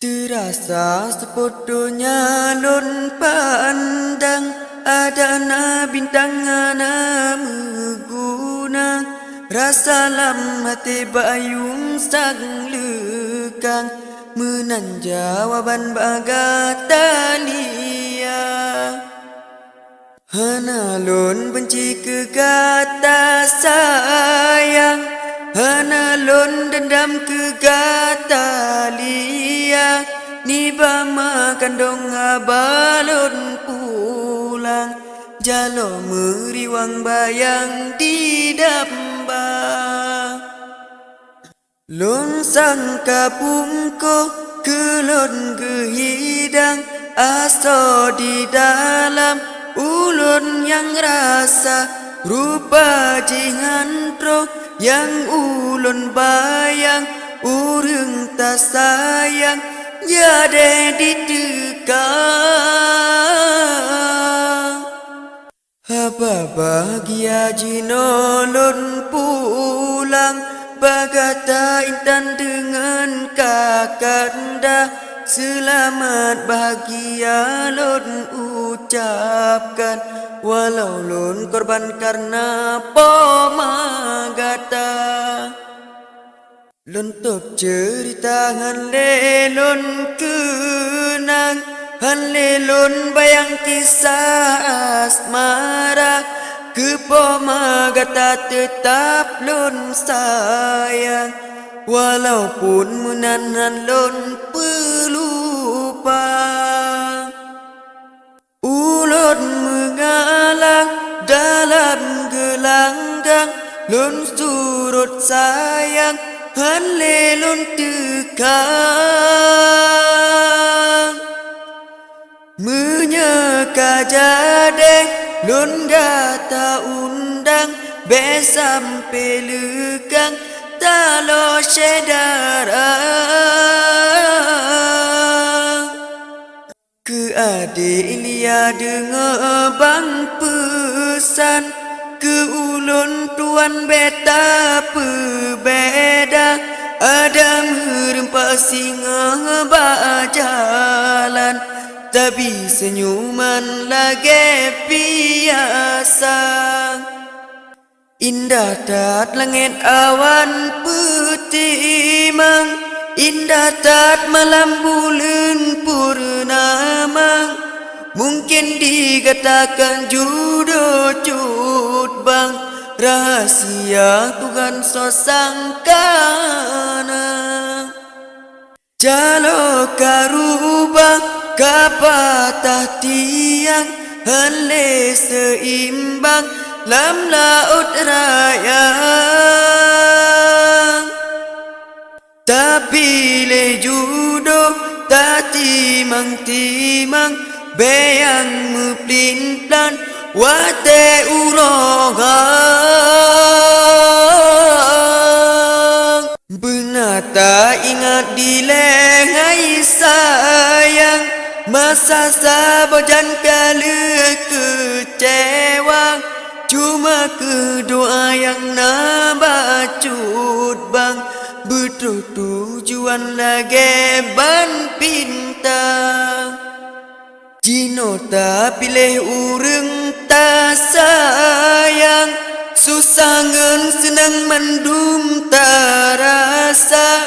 Terasa sepodohnya lon pandang, adana bintang menggunang, rasa lam hati bayung sang lekang, menanja waban bagat talia. Hana lon benci kegata sayang, hana lon dendam kegata lia. Ni bama kandong abalon pulang, jalo meriwang bayang di damba. Lon sang kapungko kelon gehidang, aso di dalam ulun yang rasa rupa jingantro yang ulun bayang, urung tak sayang jade ditekang. Apa bahagia jinolon pulang, bagata intan dengan kakanda, selamat bahagia lon ucapkan, walau lon korban karena pomagata. Lon top cerita hanle lon kenang, hanle lon bayang kisah asmara, ke pomagata tetap lon sayang, walaupun menahan lon pelupa. Ulun mengalang dalam gelanggang, lon surut sayang hanle lon tekang. Menyeka jade lon data undang, be sampai lekang talo sedara. Ke adik Ilia dengar bang pesan, ke ulun tuan beta perbeda, ada merempak singa berjalan, tapi senyuman lagi biasa. Indah tat langit awan putih mang, indah tat malam bulan purnama, mungkin dikatakan judo cut bang, rahasia Tuhan sosangkana. Jalo karubah kapatah tiang, hanle seimbang lam laut raya. Tapi le judo tak timang-timang, bayang meplintan wate urogang. Benar tak ingat di lengai sayang, masa sabajan kala kecewa, cuma kedoa yang nabacut bang, betul tujuan lagi ban pinta. Jino tak pilih urang tak sayang, susah ngen senang mandum tak rasa,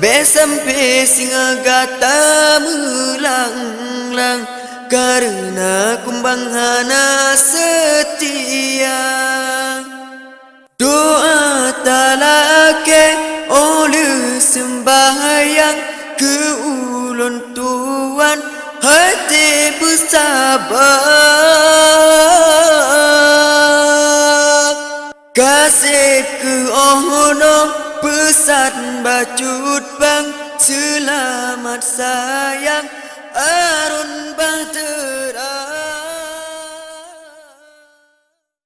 be sampai singa gata melanglang, karena kumbang hana setia. Doa talake oleh sembahyang, ke ulun tuan hati bersabar. Kasih ke ono pesan bacut bang, selamat sayang arun bahtera.